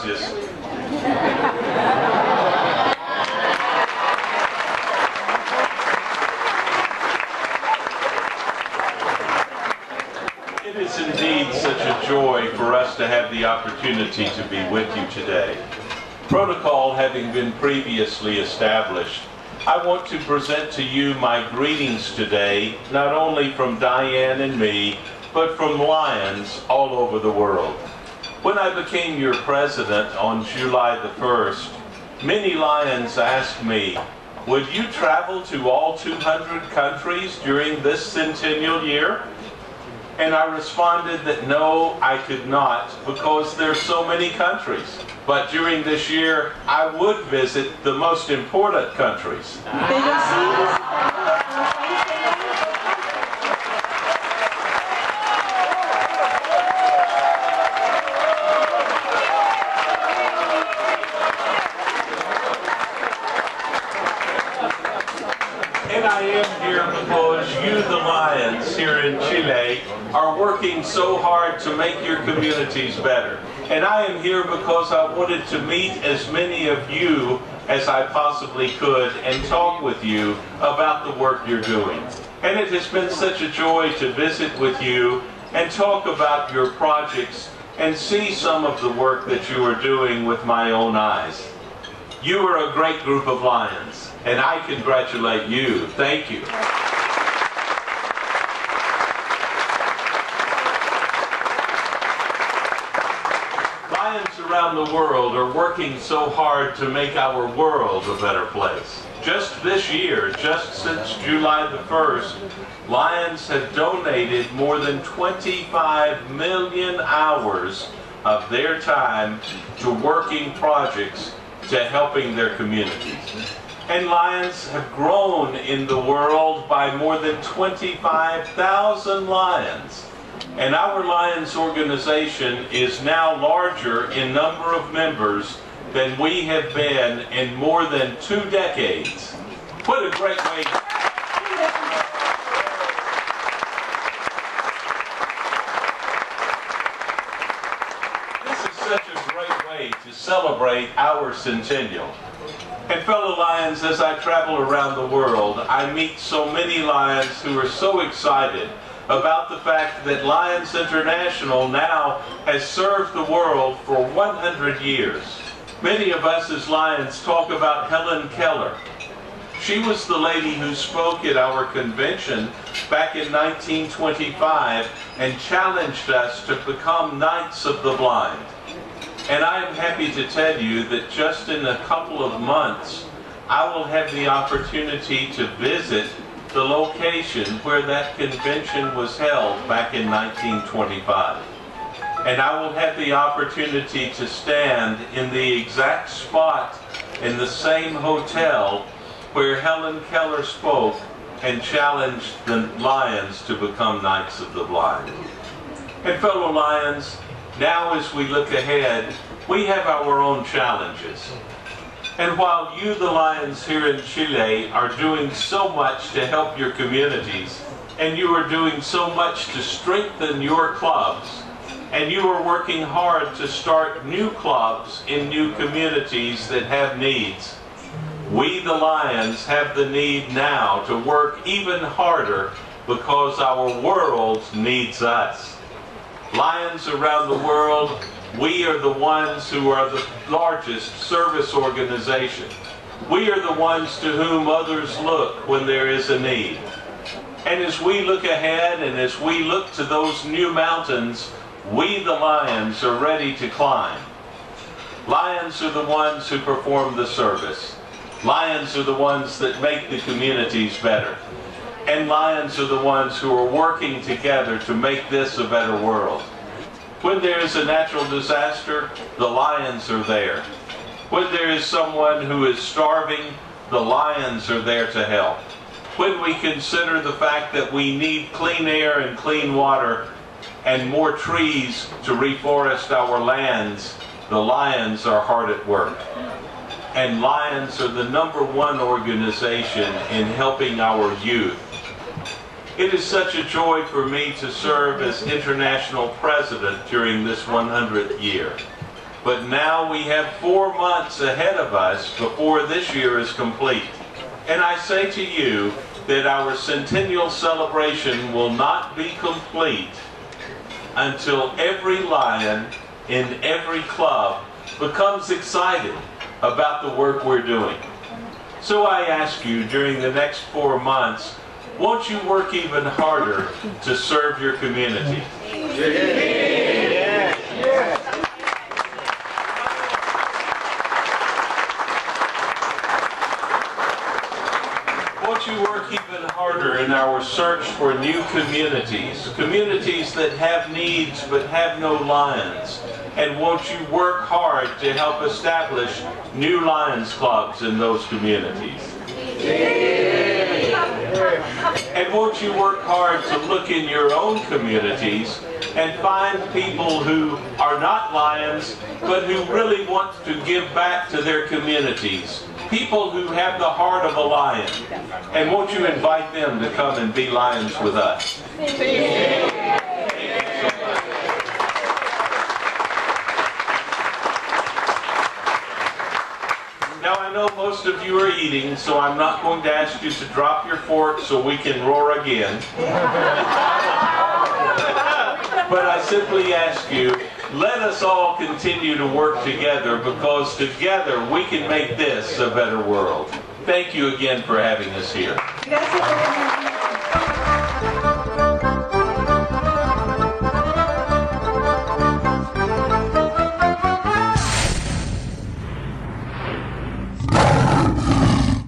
gracias. It is indeed such a joy for us to have the opportunity to be with you today. Protocol having been previously established, I want to present to you my greetings today, not only from Diane and me, but from Lions all over the world. When I became your president on July the 1st, many Lions asked me, would you travel to all 200 countries during this centennial year? And I responded that no, I could not, because there's so many countries. But during this year, I would visit the most important countries. And I am here because you, the Lions here in Chile, are working so hard to make your communities better. And I am here because I wanted to meet as many of you as I possibly could and talk with you about the work you're doing. And it has been such a joy to visit with you and talk about your projects and see some of the work that you are doing with my own eyes. You are a great group of Lions, and I congratulate you. Thank you. Lions around the world are working so hard to make our world a better place. Just this year, just since July the 1st, Lions have donated more than 25 million hours of their time to working projects to helping their communities. And Lions have grown in the world by more than 25,000 Lions. And our Lions organization is now larger in number of members than we have been in more than 2 decades. What a great way. This is such a great way to celebrate our centennial. And fellow Lions, as I travel around the world, I meet so many Lions who are so excited about the fact that Lions International now has served the world for 100 years. Many of us as Lions talk about Helen Keller. She was the lady who spoke at our convention back in 1925 and challenged us to become Knights of the Blind. And I am happy to tell you that just in a couple of months, I will have the opportunity to visit the location where that convention was held back in 1925. And I will have the opportunity to stand in the exact spot in the same hotel where Helen Keller spoke and challenged the Lions to become Knights of the Blind. And fellow Lions, now as we look ahead, we have our own challenges. And while you, the Lions here in Chile, are doing so much to help your communities, and you are doing so much to strengthen your clubs, and you are working hard to start new clubs in new communities that have needs, we, the Lions, have the need now to work even harder because our world needs us. Lions around the world, we are the ones who are the largest service organization. We are the ones to whom others look when there is a need. And as we look ahead and as we look to those new mountains, we, the Lions, are ready to climb. Lions are the ones who perform the service. Lions are the ones that make the communities better. And Lions are the ones who are working together to make this a better world. When there is a natural disaster, the Lions are there. When there is someone who is starving, the Lions are there to help. When we consider the fact that we need clean air and clean water and more trees to reforest our lands, the Lions are hard at work. And Lions are the #1 organization in helping our youth. It is such a joy for me to serve as International President during this 100th year. but now we have 4 months ahead of us before this year is complete. And I say to you that our centennial celebration will not be complete until every lion in every club becomes excited about the work we're doing. So I ask you, during the next 4 months, won't you work even harder to serve your community? Won't you work even harder in our search for new communities, communities that have needs but have no lions? And won't you work hard to help establish new Lions clubs in those communities? And won't you work hard to look in your own communities and find people who are not Lions, but who really want to give back to their communities? People who have the heart of a lion. And won't you invite them to come and be Lions with us? Now I know most of you are eating, so I'm not going to ask you to drop your fork so we can roar again. But I simply ask you, let us all continue to work together, because together we can make this a better world. Thank you again for having us here.